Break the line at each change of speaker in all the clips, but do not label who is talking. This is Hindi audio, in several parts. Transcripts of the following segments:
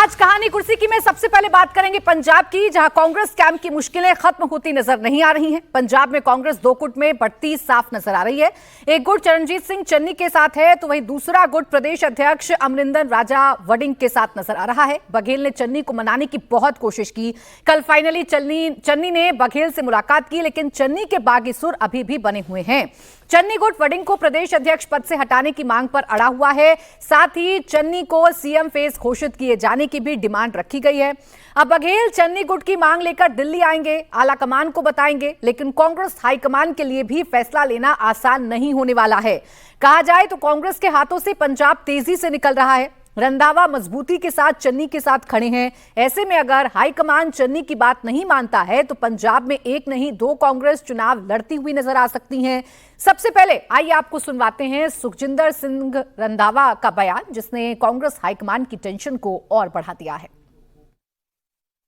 आज कहानी कुर्सी की में सबसे पहले बात करेंगे पंजाब की, जहां कांग्रेस कैंप की मुश्किलें खत्म होती नजर नहीं आ रही हैं। पंजाब में कांग्रेस दो गुट में बढ़ती साफ नजर आ रही है। एक गुट चरणजीत सिंह चन्नी के साथ है, तो वहीं दूसरा गुट प्रदेश अध्यक्ष अमरिंदर राजा वड़िंग के साथ नजर आ रहा है। बघेल ने चन्नी को मनाने की बहुत कोशिश की। कल फाइनली चन्नी ने बघेल से मुलाकात की, लेकिन चन्नी के बागी सुर अभी भी बने हुए हैं। चन्नी गुट वड़िंग को प्रदेश अध्यक्ष पद से हटाने की मांग पर अड़ा हुआ है। साथ ही चन्नी को सीएम फेस घोषित किए जाने की भी डिमांड रखी गई है। अब बघेल चन्नी गुट की मांग लेकर दिल्ली आएंगे, आला कमान को बताएंगे, लेकिन कांग्रेस हाईकमान के लिए भी फैसला लेना आसान नहीं होने वाला है। कहा जाए तो कांग्रेस के हाथों से पंजाब तेजी से निकल रहा है। रंधावा मजबूती के साथ चन्नी के साथ खड़े हैं। ऐसे में अगर हाईकमान चन्नी की बात नहीं मानता है तो पंजाब में एक नहीं दो कांग्रेस चुनाव लड़ती हुई नजर आ सकती हैं। सबसे पहले आइए आपको सुनवाते हैं सुखजिंदर सिंह रंधावा का बयान, जिसने कांग्रेस हाईकमान की टेंशन को और बढ़ा दिया है।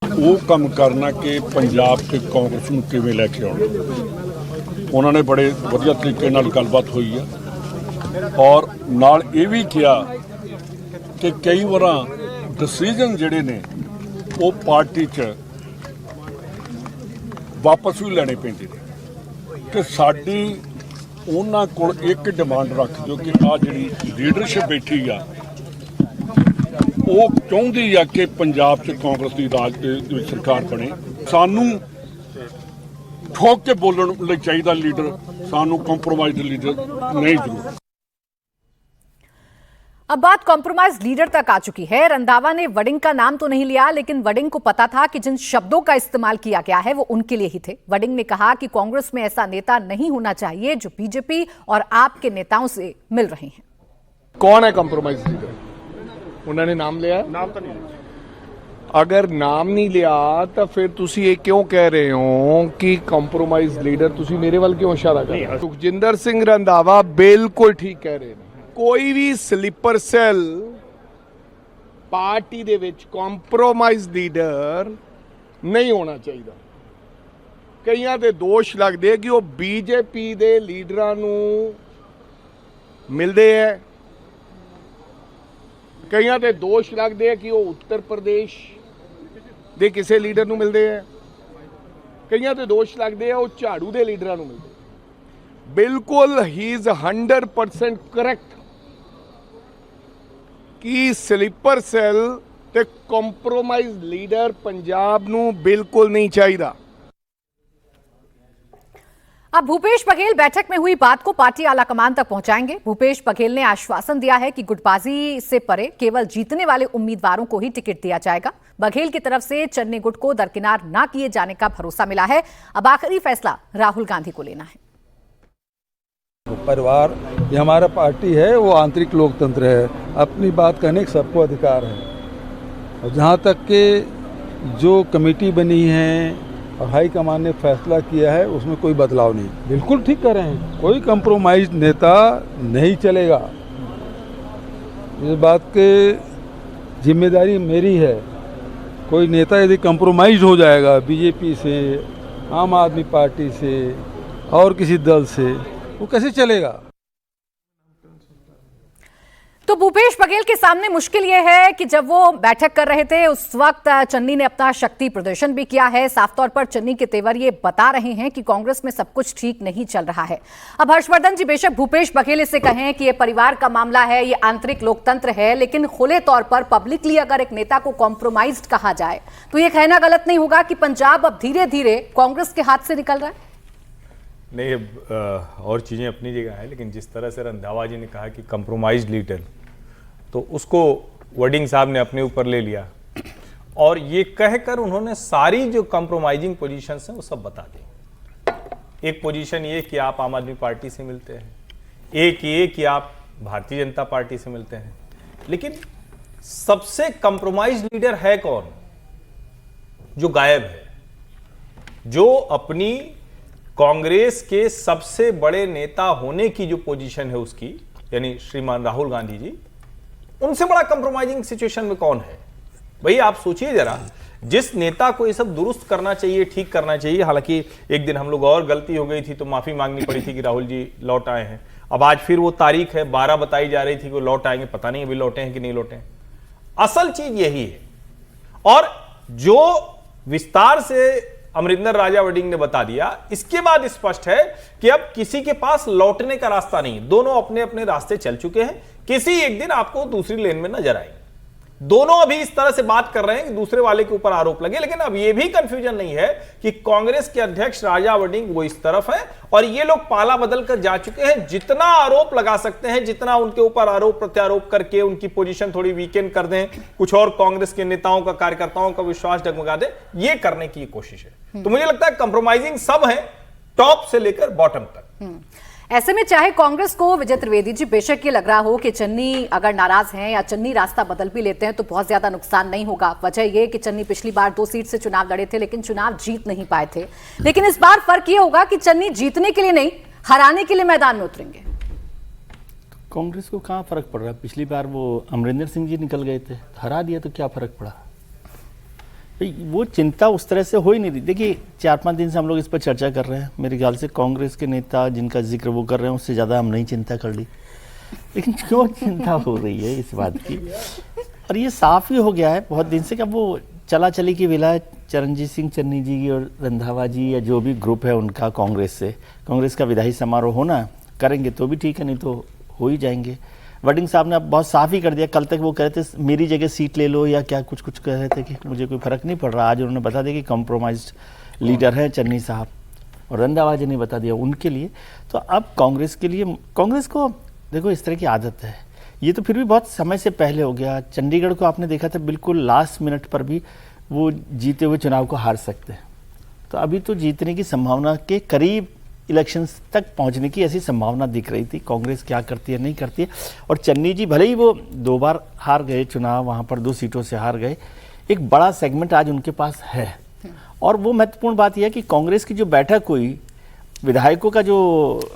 वो काम करना कि पंजाब के कांग्रेस ਨੂੰ ਕਿਵੇਂ ਲੈ ਕੇ ਆਉਣਾ, ਉਹਨਾਂ ਨੇ ਬੜੇ ਵਧੀਆ ਤਰੀਕੇ ਨਾਲ ਗੱਲਬਾਤ ਹੋਈ ਹੈ ਔਰ ਨਾਲ ਇਹ ਵੀ ਕਿਹਾ ਕਿ ਕਈ ਵਾਰਾਂ ਡਿਸੀਜਨ ਜਿਹੜੇ ਨੇ ਉਹ ਪਾਰਟੀ 'ਚ ਵਾਪਸ ਵੀ ਲੈਣੇ ਪੈਂਦੇ ਨੇ ਕਿ ਸਾਡੀ ਉਹਨਾਂ ਕੋਲ ਇੱਕ ਡਿਮਾਂਡ ਰੱਖ ਦਿਓ ਕਿ ਆ ਜਿਹੜੀ ਲੀਡਰਸ਼ਿਪ ਬੈਠੀ ਆ ਉਹ ਚਾਹੁੰਦੀ ਆ ਕਿ ਪੰਜਾਬ 'ਚ ਕਾਂਗਰਸ ਦੀ ਰਾਜ ਦੀ ਸਰਕਾਰ ਬਣੇ। ਸਾਨੂੰ ਠੋਕ ਕੇ ਬੋਲਣ ਲਈ ਚਾਹੀਦਾ ਲੀਡਰ, ਸਾਨੂੰ ਕੰਪਰੋਮਾਈਜ਼ ਲੀਡਰ नहीं जरूर।
अब बात कॉम्प्रोमाइज लीडर तक आ चुकी है। रंधावा ने वड़िंग का नाम तो नहीं लिया, लेकिन वड़िंग को पता था कि जिन शब्दों का इस्तेमाल किया गया है वो उनके लिए ही थे। वड़िंग ने कहा कि कांग्रेस में ऐसा नेता नहीं होना चाहिए जो बीजेपी और आप के नेताओं से मिल रहे हैं।
कौन है कॉम्प्रोमाइज लीडर? उन्होंने नाम लिया? नाम तो नहीं। अगर नाम नहीं लिया तो फिर तुसी ये क्यों कह रहे हो कि कॉम्प्रोमाइज लीडर? तुसी मेरे वाल क्यों इशारा कर रहे हो? सुखजिंदर सिंह रंधावा बिल्कुल ठीक कह रहे हैं। कोई भी स्लीपर सेल पार्टी दे विच कॉम्प्रोमाइज लीडर नहीं होना चाहिए। कईयां दे दोष लगदे कि वो बीजेपी दे लीडरां नूं मिलदे है, कईयां दे दोष लगदे है कि वो उत्तर प्रदेश दे किसी लीडर नूं मिलदे है, कईयां दे दोष लगदे है वो झाड़ू दे लीडरां नूं मिलदे। बिल्कुल ही इज 100% करेक्ट कि स्लीपर सेल ते कॉम्प्रोमाइज लीडर पंजाब नूं बिल्कुल नहीं चाहिए।
अब भूपेश बघेल बैठक में हुई बात को पार्टी आलाकमान तक पहुंचाएंगे। भूपेश बघेल ने आश्वासन दिया है कि गुटबाजी से परे केवल जीतने वाले उम्मीदवारों को ही टिकट दिया जाएगा। बघेल की तरफ से चन्नी गुट को दरकिनार न किए जाने का भरोसा मिला है। अब आखिरी फैसला राहुल गांधी को लेना है।
परिवार ये हमारा पार्टी है, वो आंतरिक लोकतंत्र है, अपनी बात कहने का सबको अधिकार है। और जहाँ तक के जो कमेटी बनी है और हाईकमान ने फैसला किया है उसमें कोई बदलाव नहीं। बिल्कुल ठीक कर रहे हैं, कोई कंप्रोमाइज नेता नहीं चलेगा। इस बात की जिम्मेदारी मेरी है। कोई नेता यदि कंप्रोमाइज हो जाएगा बीजेपी से, आम आदमी पार्टी से और किसी दल से, वो कैसे चलेगा?
तो भूपेश बघेल के सामने मुश्किल यह है कि जब वो बैठक कर रहे थे उस वक्त चन्नी ने अपना शक्ति प्रदर्शन भी किया है। साफ तौर पर चन्नी के तेवर ये बता रहे हैं कि कांग्रेस में सब कुछ ठीक नहीं चल रहा है। अब हर्षवर्धन जी, बेशक भूपेश बघेल इसे कहें कि ये परिवार का मामला है, ये आंतरिक लोकतंत्र है, लेकिन खुले तौर पर पब्लिकली अगर एक नेता को कॉम्प्रोमाइज्ड कहा जाए तो ये कहना गलत नहीं होगा कि पंजाब अब धीरे धीरे कांग्रेस के हाथ से निकल रहा है।
नहीं, और चीज़ें अपनी जगह है, लेकिन जिस तरह से रंधावा जी ने कहा कि कंप्रोमाइज लीडर, तो उसको वड़िंग साहब ने अपने ऊपर ले लिया और ये कहकर उन्होंने सारी जो कंप्रोमाइजिंग पोजीशंस हैं वो सब बता दी। एक पोजीशन ये कि आप आम आदमी पार्टी से मिलते हैं, एक ये कि आप भारतीय जनता पार्टी से मिलते हैं, लेकिन सबसे कंप्रोमाइज लीडर है कौन? जो गायब है, जो अपनी कांग्रेस के सबसे बड़े नेता होने की जो पोजीशन है उसकी, यानी श्रीमान राहुल गांधी जी, उनसे बड़ा कंप्रोमाइजिंग सिचुएशन में कौन है? भाई आप सोचिए जरा, जिस नेता को ये सब दुरुस्त करना चाहिए, ठीक करना चाहिए, हालांकि एक दिन हम लोग और गलती हो गई थी तो माफी मांगनी पड़ी थी कि राहुल जी लौट आए हैं। अब आज फिर वो तारीख है 12 बताई जा रही थी कि वो लौट आएंगे, पता नहीं अभी लौटे हैं कि नहीं लौटे हैं। असल चीज यही है और जो विस्तार से अमरिंदर राजा वडिंग ने बता दिया, इसके बाद स्पष्ट है कि अब किसी के पास लौटने का रास्ता नहीं, दोनों अपने अपने रास्ते चल चुके हैं। किसी एक दिन आपको दूसरी लेन में नजर आएंगे। दोनों अभी इस तरह से बात कर रहे हैं कि दूसरे वाले के ऊपर आरोप लगे, लेकिन अब यह भी कंफ्यूजन नहीं है कि कांग्रेस के अध्यक्ष राजा वडिंग वो इस तरफ है और ये लोग पाला बदल कर जा चुके हैं। जितना आरोप लगा सकते हैं, जितना उनके ऊपर आरोप प्रत्यारोप करके उनकी पोजीशन थोड़ी वीकेंड कर दें, कुछ और कांग्रेस के नेताओं का, कार्यकर्ताओं का विश्वास डगमगा दें, ये करने की कोशिश है। तो मुझे लगता है कंप्रोमाइजिंग सब है, टॉप से लेकर बॉटम तक।
ऐसे में चाहे कांग्रेस को, विजय त्रिवेदी जी, बेशक ये लग रहा हो कि चन्नी अगर नाराज हैं या चन्नी रास्ता बदल भी लेते हैं तो बहुत ज्यादा नुकसान नहीं होगा। वजह यह कि चन्नी पिछली बार 2 सीट से चुनाव लड़े थे लेकिन चुनाव जीत नहीं पाए थे। लेकिन इस बार फर्क ये होगा कि चन्नी जीतने के लिए नहीं, हराने के लिए मैदान में उतरेंगे।
कांग्रेस को कहाँ फर्क पड़ रहा है? पिछली बार वो अमरिंदर सिंह जी निकल गए थे, हरा दिया तो क्या फर्क पड़ा? वो चिंता उस तरह से हो ही नहीं रही। देखिए 4-5 दिन से हम लोग इस पर चर्चा कर रहे हैं। मेरे ख्याल से कांग्रेस के नेता जिनका जिक्र वो कर रहे हैं उससे ज़्यादा हम नहीं चिंता कर ली। लेकिन क्यों चिंता हो रही है इस बात की? और ये साफ ही हो गया है बहुत दिन से कि अब वो चला चली की विलायत चरणजीत सिंह चन्नी जी की और रंधावा जी या जो भी ग्रुप है उनका कांग्रेस से, कांग्रेस का विधायी समारोह होना करेंगे तो भी ठीक है, नहीं तो हो ही जाएंगे। वडिंग साहब ने अब बहुत साफ ही कर दिया। कल तक वो कह रहे थे मेरी जगह सीट ले लो या क्या कुछ कह रहे थे कि मुझे कोई फर्क नहीं पड़ रहा। आज उन्होंने बता दिया कि कॉम्प्रोमाइज्ड लीडर हैं चन्नी साहब, और रंधावा जी ने बता दिया उनके लिए। तो अब कांग्रेस के लिए, कांग्रेस को देखो इस तरह की आदत है, ये तो फिर भी बहुत समय से पहले हो गया। चंडीगढ़ को आपने देखा था, बिल्कुल लास्ट मिनट पर भी वो जीते हुए चुनाव को हार सकते हैं। तो अभी तो जीतने की संभावना के करीब इलेक्शंस तक पहुंचने की ऐसी संभावना दिख रही थी। कांग्रेस क्या करती है नहीं करती है। और चन्नी जी भले ही वो 2 बार हार गए चुनाव, वहाँ पर 2 सीटों से हार गए, एक बड़ा सेगमेंट आज उनके पास है। और वो महत्वपूर्ण बात यह है कि कांग्रेस की जो बैठक हुई, विधायकों का जो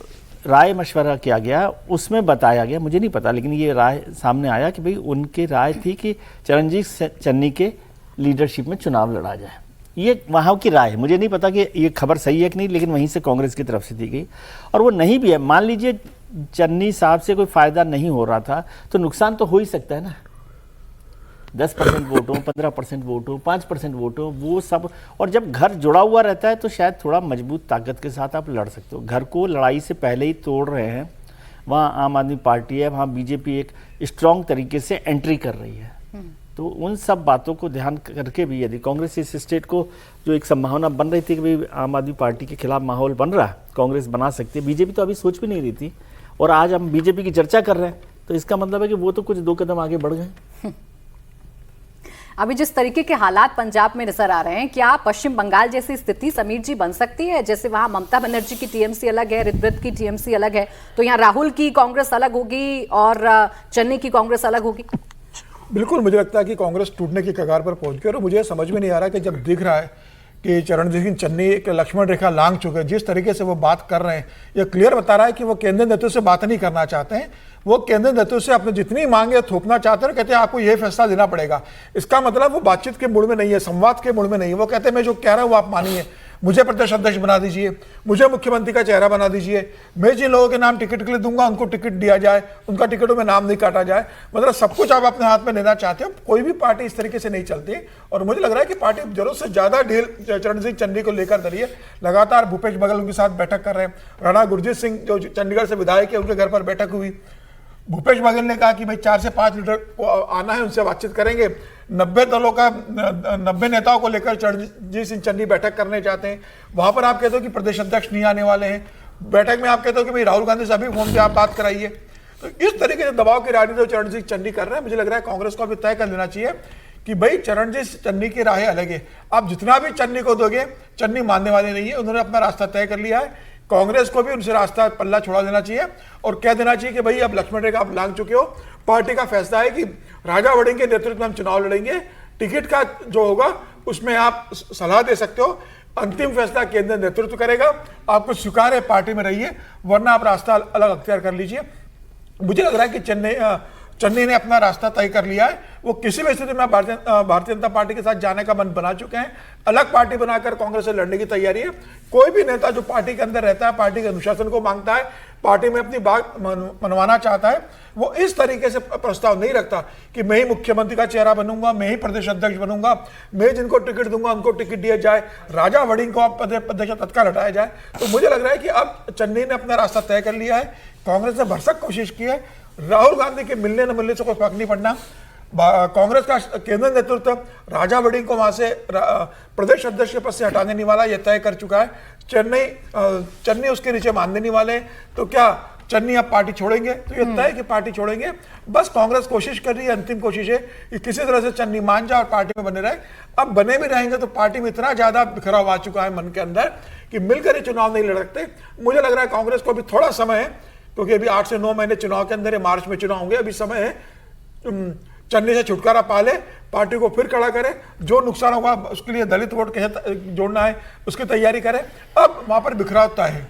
राय मशवरा किया गया उसमें बताया गया, मुझे नहीं पता लेकिन ये राय सामने आया कि भाई उनकी राय थी कि चरणजीत चन्नी के लीडरशिप में चुनाव लड़ा जाए। ये वहाँ की राय है, मुझे नहीं पता कि ये खबर सही है कि नहीं, लेकिन वहीं से कांग्रेस की तरफ से दी गई। और वो नहीं भी है, मान लीजिए चन्नी साहब से कोई फायदा नहीं हो रहा था तो नुकसान तो हो ही सकता है ना। 10% वोट हो, 15% वोट हो, 5% वोट हो, वो सब। और जब घर जुड़ा हुआ रहता है तो शायद थोड़ा मजबूत ताकत के साथ आप लड़ सकते हो। घर को लड़ाई से पहले ही तोड़ रहे हैं। वहाँ आम आदमी पार्टी है, वहाँ बीजेपी एक स्ट्रॉन्ग तरीके से एंट्री कर रही है। तो उन सब बातों को ध्यान करके भी यदि कांग्रेस इस स्टेट को, जो एक संभावना बन रही थी कि भाई आम आदमी पार्टी के खिलाफ माहौल बन रहा है, कांग्रेस बना सकती है, बीजेपी तो अभी सोच भी नहीं रही थी, और आज हम बीजेपी की चर्चा कर रहे हैं, तो इसका मतलब है कि वो तो कुछ 2 कदम आगे बढ़ गए।
अभी जिस तरीके के हालात पंजाब में नजर आ रहे हैं, क्या पश्चिम बंगाल जैसी स्थिति समीर जी बन सकती है? जैसे वहां ममता बनर्जी की टीएमसी अलग है, ऋग्वेद की टीएमसी अलग है, तो यहाँ राहुल की कांग्रेस अलग होगी और चन्नी की कांग्रेस अलग होगी।
बिल्कुल, मुझे लगता है कि कांग्रेस टूटने की कगार पर पहुंच गई। और मुझे समझ में नहीं आ रहा कि जब दिख रहा है कि चरणजीत सिंह चन्नी एक लक्ष्मण रेखा लांघ चुके हैं, जिस तरीके से वो बात कर रहे हैं, ये क्लियर बता रहा है कि वो केंद्रीय नेतृत्व से बात नहीं करना चाहते हैं। वो केंद्रीय नेतृत्व से अपने जितनी मांगे थोपना चाहते हैं, कहते हैं आपको ये फैसला देना पड़ेगा। इसका मतलब वो बातचीत के मूड में नहीं है, संवाद के मूड में नहीं है। वो कहते हैं मैं जो कह रहा हूँ वो आप मानिए, मुझे प्रदेश अध्यक्ष बना दीजिए, मुझे मुख्यमंत्री का चेहरा बना दीजिए, मैं जिन लोगों के नाम टिकट के लिए दूंगा उनको टिकट दिया जाए, उनका टिकटों में नाम नहीं काटा जाए। मतलब सब कुछ आप अपने हाथ में लेना चाहते हो। कोई भी पार्टी इस तरीके से नहीं चलती। और मुझे लग रहा है कि पार्टी जरूरत से ज्यादा डील चरणजीत चन्नी को लेकर धरी है। लगातार भूपेश बघेल उनके साथ बैठक कर रहे हैं। राणा गुरजीत सिंह जो चंडीगढ़ से विधायक है, उनके घर पर बैठक हुई। भूपेश बघेल ने कहा कि भाई 4 से 5 लीडर को आना है, उनसे बातचीत करेंगे। 90 नेताओं को लेकर चरणजीत सिंह चन्नी बैठक करने चाहते हैं। वहां पर आप कहते हो कि प्रदेश अध्यक्ष नहीं आने वाले हैं। बैठक में आप कहते हो कि भाई राहुल गांधी से अभी फोन पे आप बात कराइए। तो इस तरीके से दबाव की राजनीति चरणजीत चन्नी कर रहे हैं। मुझे लग रहा है कांग्रेस को अभी तय कर लेना चाहिए कि भाई चरणजीत चन्नी की राहें अलग है। आप जितना भी चन्नी को दोगे, चन्नी मानने वाले नहीं है। उन्होंने अपना रास्ता तय कर लिया है। कांग्रेस को भी उनसे रास्ता पल्ला छोड़ा देना चाहिए और कह देना चाहिए कि भाई अब लक्ष्मण रेखा आप लांघ चुके हो। पार्टी का फैसला है कि राजा वड़िंग के नेतृत्व में हम चुनाव लड़ेंगे। टिकट का जो होगा उसमें आप सलाह दे सकते हो, अंतिम फैसला केंद्रीय नेतृत्व करेगा। आपको स्वीकार है पार्टी में रहिए, वरना आप रास्ता अलग अख्तियार कर लीजिए। मुझे लग रहा है कि चन्नी ने अपना रास्ता तय कर लिया है। वो किसी भी स्थिति में भारतीय जनता पार्टी के साथ जाने का मन बना चुके हैं। अलग पार्टी बनाकर कांग्रेस से लड़ने की तैयारी है। कोई भी नेता जो पार्टी के अंदर रहता है, पार्टी के अनुशासन को मांगता है, पार्टी में अपनी बात मनवाना चाहता है, वो इस तरीके से प्रस्ताव नहीं रखता कि मैं ही मुख्यमंत्री का चेहरा बनूंगा, मैं ही प्रदेश अध्यक्ष बनूंगा, मैं जिनको टिकट दूंगा उनको टिकट दिया जाए, राजा वड़िंग को प्रदेश तत्काल हटाया जाए। तो मुझे लग रहा है कि अब चन्नी ने अपना रास्ता तय कर लिया है। कांग्रेस ने भरसक कोशिश की है। राहुल गांधी के मिलने न मिलने से कोई फर्क नहीं पड़ना। कांग्रेस का केंद्रीय नेतृत्व राजा वड़िंग को वहां से प्रदेश अध्यक्ष के पद से हटाने नहीं वाला, यह तय कर चुका है। चन्नी उसके नीचे मानने नहीं वाले। तो क्या चन्नी अब पार्टी छोड़ेंगे? तो ये तय है कि पार्टी छोड़ेंगे। बस कांग्रेस कोशिश कर रही है, अंतिम कोशिश है कि किसी तरह से चन्नी मान जाए और पार्टी में बने रहे। अब बने भी रहेंगे तो पार्टी में इतना ज्यादा बिखराव आ चुका है मन के अंदर कि मिलकर ही चुनाव नहीं लड़ सकते। मुझे लग रहा है कांग्रेस को अभी थोड़ा समय है, क्योंकि अभी 8 से 9 महीने चुनाव के अंदर है, मार्च में चुनाव होंगे, अभी समय है। चन्नी से छुटकारा पा ले, पार्टी को फिर खड़ा करे, जो नुकसान होगा उसके लिए दलित वोट कैसे जोड़ना है उसकी तैयारी करे। अब वहां पर बिखराव तय है।